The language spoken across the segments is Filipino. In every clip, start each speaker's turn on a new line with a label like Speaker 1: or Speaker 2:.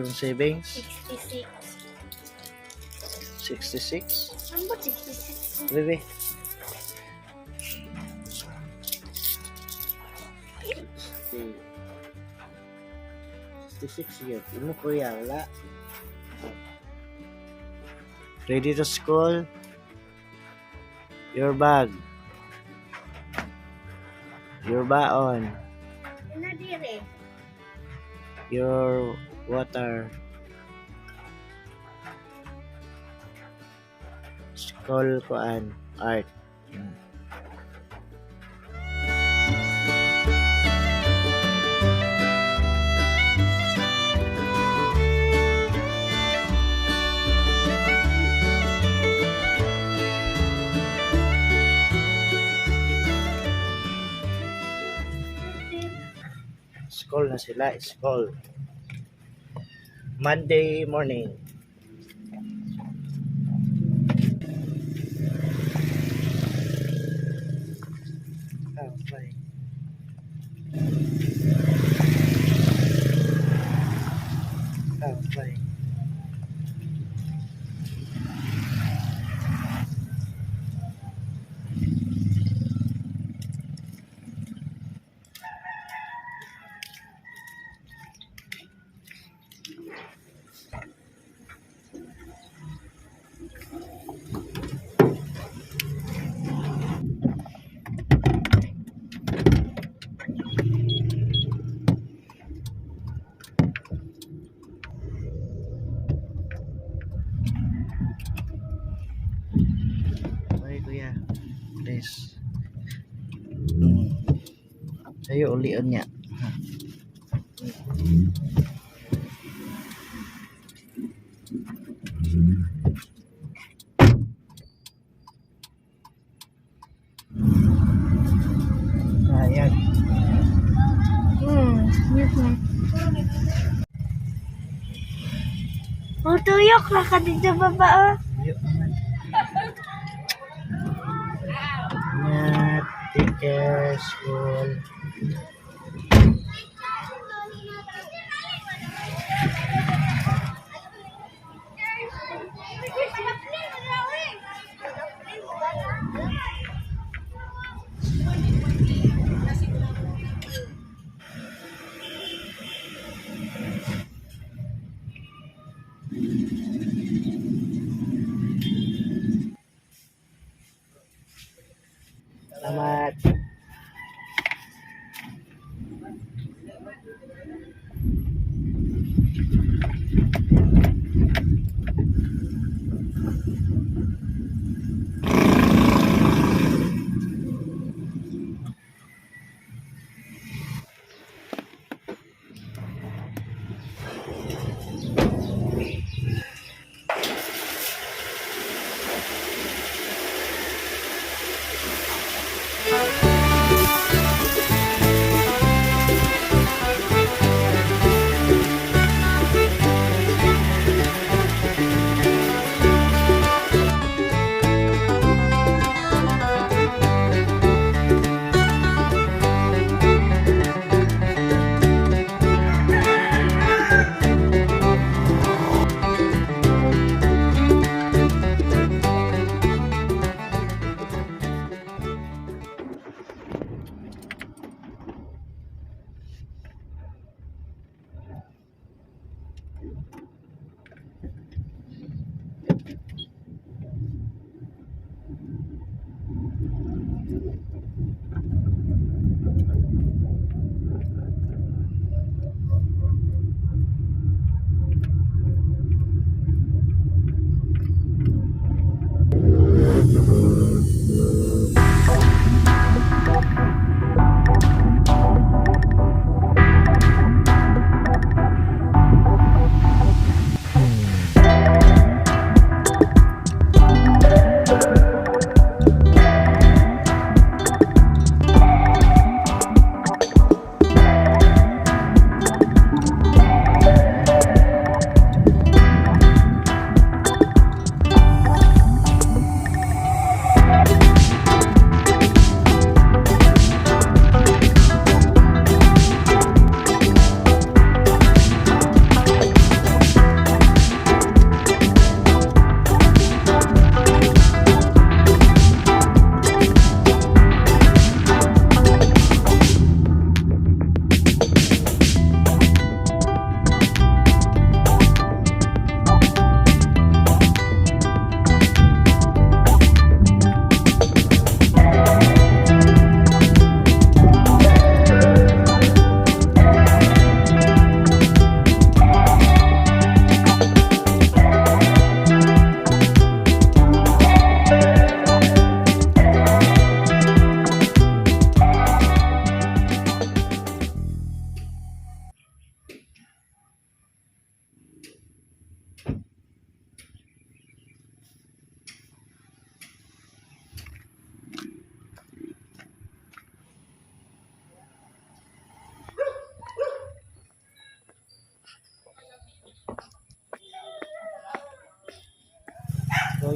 Speaker 1: yung savings?
Speaker 2: 66.
Speaker 1: 66?
Speaker 2: Ano ba 66?
Speaker 1: Bebe. Okay. 66 yun. Ino ko yan. Wala. Ready to school? Your bag. Your baon.
Speaker 2: Ano dire?
Speaker 1: Your water. School koan. Art. School na sila, school. Monday morning. Okay. Okay. Okay, kuya. Please. Sayo ulian niya. Ayan.
Speaker 2: Oh, tuyok na ka dito baba oh.
Speaker 1: Yuk. Ingat. Take care. School. Selamat.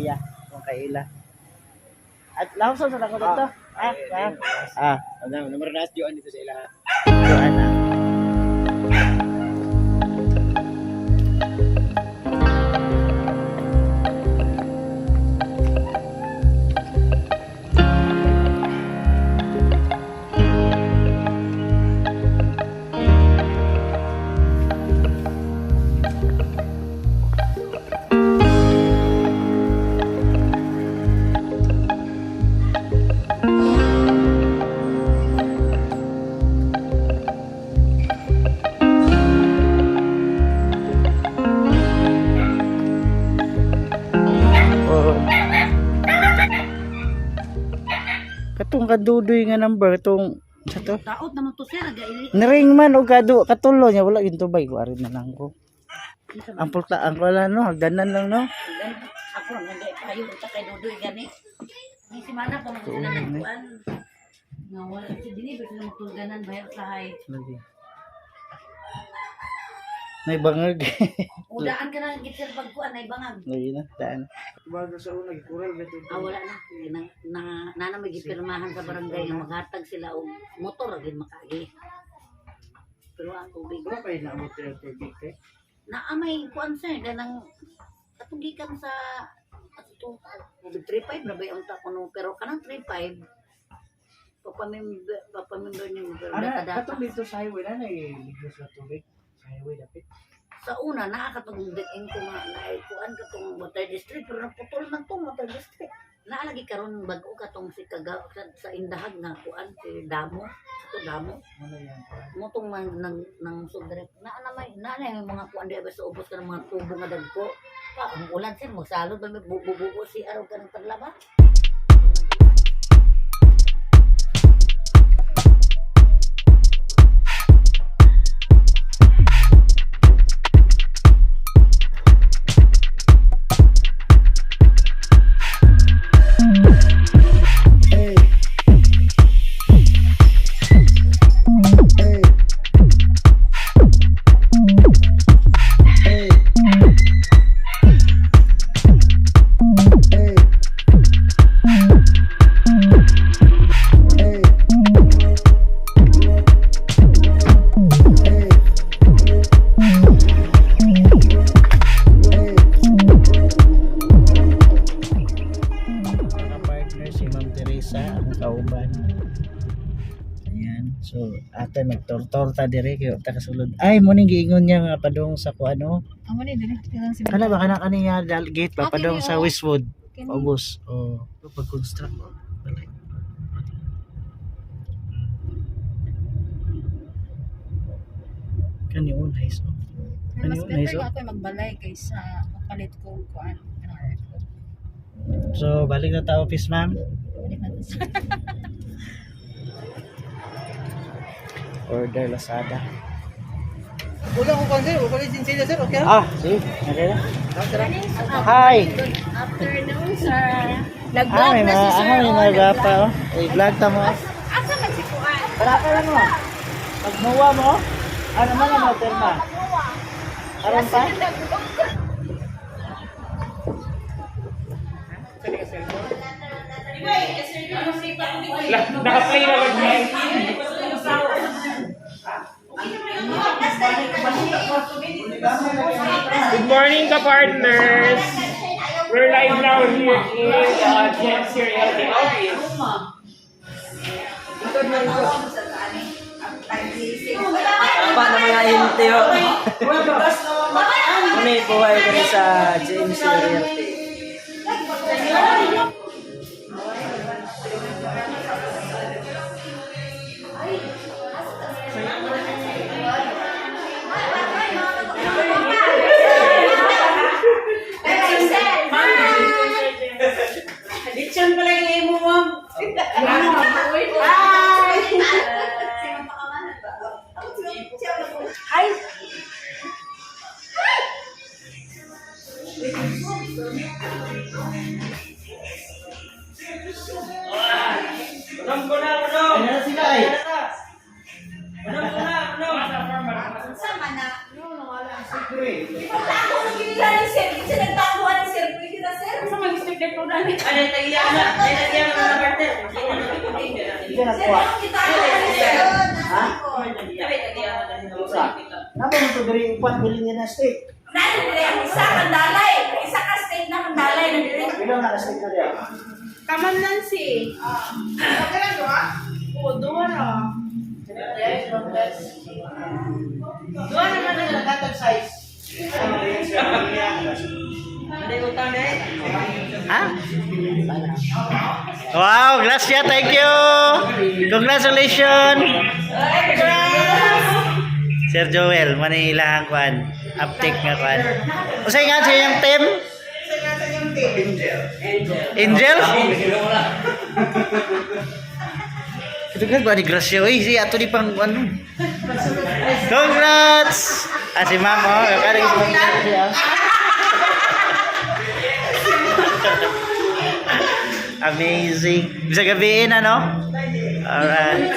Speaker 1: kuya. Kung kay ila. At lawson sa ako dito.
Speaker 3: Nomor nas juan dito sa ila.
Speaker 1: Doon na. Oh. Katong kadudoy nga number katong sa to.
Speaker 4: Taot naman to sir, gaili.
Speaker 1: Naring man o kadu katulo niya wala ginto bay ko arin na lang ko. Ang pulta ang wala no hagdanan lang no.
Speaker 4: Ako hindi kayo unta kay Dudoy gani. Ni si mana pa man sila nagkuan. Nga wala si dini ba sila magtulganan bayar sahay.
Speaker 1: Lagi. May bangag.
Speaker 4: Udaan ka na git sir pagkuan ay bangag.
Speaker 1: Lagi na daan.
Speaker 3: Bago sa una gikural beto.
Speaker 4: Wala na. Nana may gipirmahan sa barangay nga maghatag sila og motor gid makagi. Pero ang tubig
Speaker 3: Wala pa ina mo tubig kay.
Speaker 4: naamay kuan sir ganang katugikan sa ato 35 na ba yung tapuno pero kanang 35 papamember niyo pero
Speaker 3: Ana
Speaker 4: data
Speaker 3: katong dito sa highway na ligos sa tubig. Sa highway dapit.
Speaker 4: sa una nakakatong diin ko nga naikuan katong water district pero naputol man tong water district naalagi karon bag-o katong si sa indahag nga kuan si damo ito damo
Speaker 3: Wala yan.
Speaker 4: motong man nang subdirect na yung mga kuan di ba sa ubos ka ng mga tubo nga dagko ang ulan sir magsalod ba may bububo si araw ka ng paglaba.
Speaker 1: Si Ma'am Teresa ang kauban. Ayan. So, ate magtortorta dire kay ta kasulod. Ay mo ning giingon niya nga padung sa kuano.
Speaker 5: Amo ni dili lang si
Speaker 1: Kana ba kana kaniya gate pa
Speaker 5: Okay,
Speaker 1: padung sa
Speaker 5: oo.
Speaker 1: Westwood.
Speaker 5: Kini.
Speaker 1: Paubos. Oh, pag-construct. Kani unay so.
Speaker 5: mas
Speaker 1: Ano,
Speaker 5: better
Speaker 1: nice, oh.
Speaker 5: nga ako magbalay kaysa magpalit ko kuan.
Speaker 1: So, balik na ta office, ma'am. Order Lazada.
Speaker 3: Wala ko kan sir, wala din sila sir, okay?
Speaker 1: Sige. Okay na. Hi.
Speaker 2: Good afternoon, sir.
Speaker 1: May
Speaker 2: Nag-vlog na si sir.
Speaker 1: may nagapa. I-vlog ta mo.
Speaker 2: Asa man si Kuan?
Speaker 1: Para ka lang mo. Pag muwa mo, ano man ang terma? Aron pa?
Speaker 3: Naka-play na lang yan. Good morning ka partners. We're live now here in Gen Serial office.
Speaker 6: Apa na mga intyo? Muni buhay ko rin sa James Realty.
Speaker 4: Lechon pala yung imo mo.
Speaker 1: Ano na sila ay?
Speaker 3: Sir,
Speaker 2: ko na ni.
Speaker 1: Hindi na kuha. Ha? Napa mo to diri upat bilhin niya na steak.
Speaker 4: Isa ka state na kandalay na dire.
Speaker 1: Pila na steak na diya?
Speaker 2: Kaman Nancy. Oo, duwa ra. Duwa naman na nagkatag size.
Speaker 1: Ha? Wow, gracias, thank you. Congratulations. Sir Joel, manila kuan. Uptake nga kuan. Usay nga siya yung team? Angel? Ito nga kuan ni Gracia. Uy, si ato di pang ano. Congrats! Ah, si ma'am, oh. Kakaring si ma'am siya. Amazing. Bisa gabiin, ano? Alright.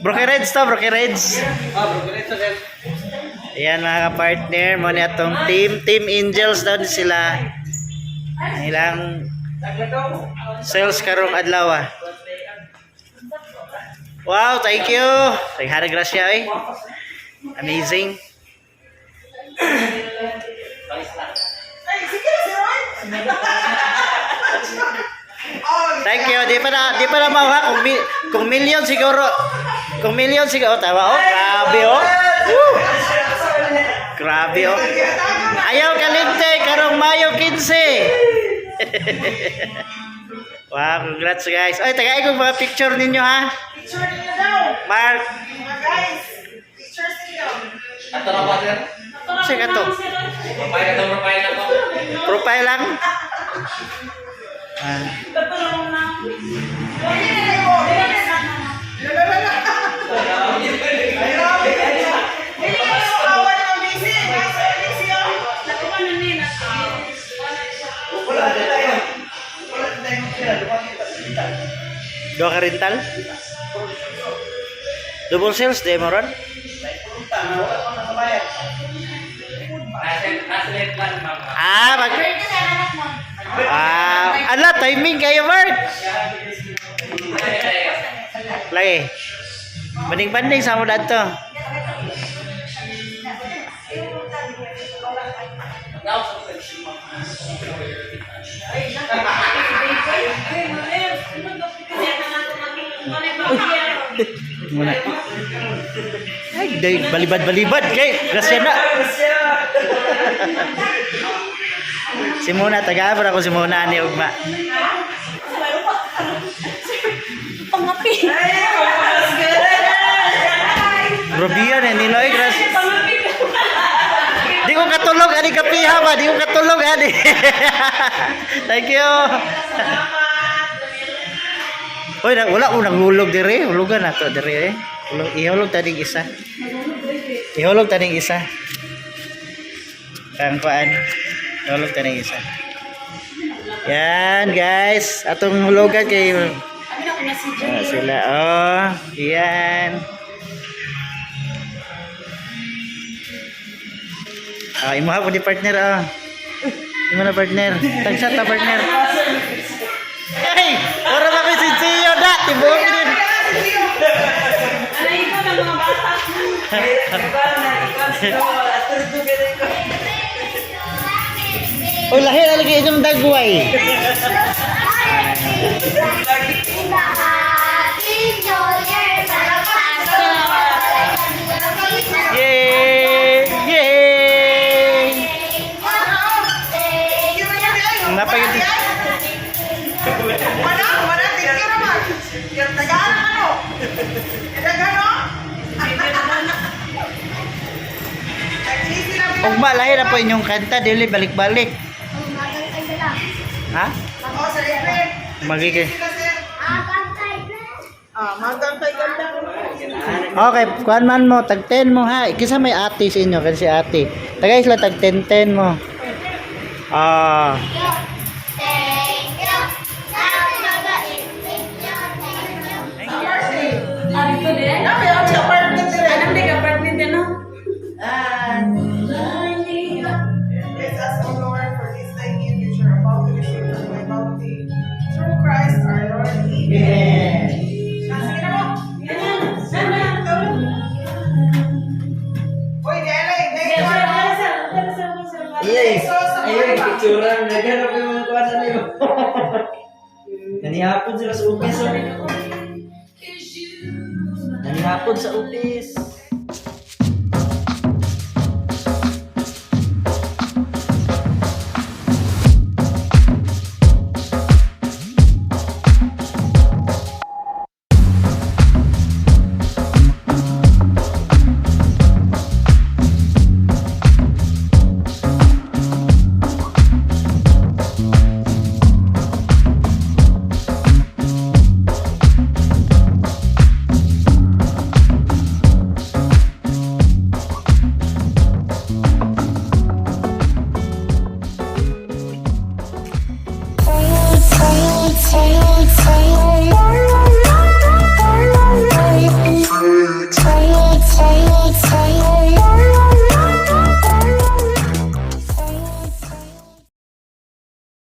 Speaker 1: Broken Reds to, Broken Reds. Ayan mga ka-partner, muna itong Team Angels daw sila. Ilang sales karong adlaw. Wow, thank you. Thank Gracia, eh. Amazing. Thank you. Di pa na mauha kung million siguro. Kung million siguro tawa. Oh, grabe oh. Woo! Grabe oh. Ayaw kalinte karong Mayo 15. Wow, congrats guys. Ay, tagay ko mga picture ninyo ha.
Speaker 2: Picture niyo daw.
Speaker 1: Mark.
Speaker 2: Mga guys, pictures niyo.
Speaker 3: Ato na ba, sir?
Speaker 1: Sige to.
Speaker 3: Profile ako.
Speaker 1: Profile lang. Ah. Dua ka rental? Double sales, di mo ron? Ah, ala, timing kayo, Mark. Lagi. Banding-banding sama dato. Muna. Ay, balibad kay Gracia na. Si Mona, taga-abra ko si Mona ni Ugma.
Speaker 2: Pangapi.
Speaker 1: Grabe yan eh, Niloy, Gracia. Di ko katulog, ani kapiha ba? Di ko katulog, ani. Thank you. Uy, wala ko naghulog dire. Hulugan na to dire eh. Ihulog tading isa. Ihulog tading isa. Kang kuan. Ihulog tading isa. Yan guys, atong hulugan kay sila. Oh, yan. Ah, imuha po di partner ah. Imo na partner. Tagsa ta partner. Hey, ora ba si Gio da tibok din.
Speaker 2: Alay ko ng mga bata.
Speaker 1: Oy, lahi na lagi inyong dagway. Yay! Yay! Napagiti.
Speaker 2: Wala, tingin naman. Yung Tagalog ano? Tagalog?
Speaker 1: Ugma, lahi na po inyong kanta, dili balik-balik. Ha?
Speaker 2: Ako sa libre.
Speaker 1: Magiging.
Speaker 2: Magantay ganda.
Speaker 1: Okay, kuan man mo, tag 10 mo ha. Kisa may ate sa inyo, kasi ate. Tagay sila tag 10 mo. Ah.
Speaker 2: Ano din? Ay, ang apartment din. Anong di apartment din no? Let's ask the Lord for this
Speaker 6: Ayun, picturean. Naghanap yung mga kuwan na niyo. Nanihapon sila sa upis. Nanihapon sa upis.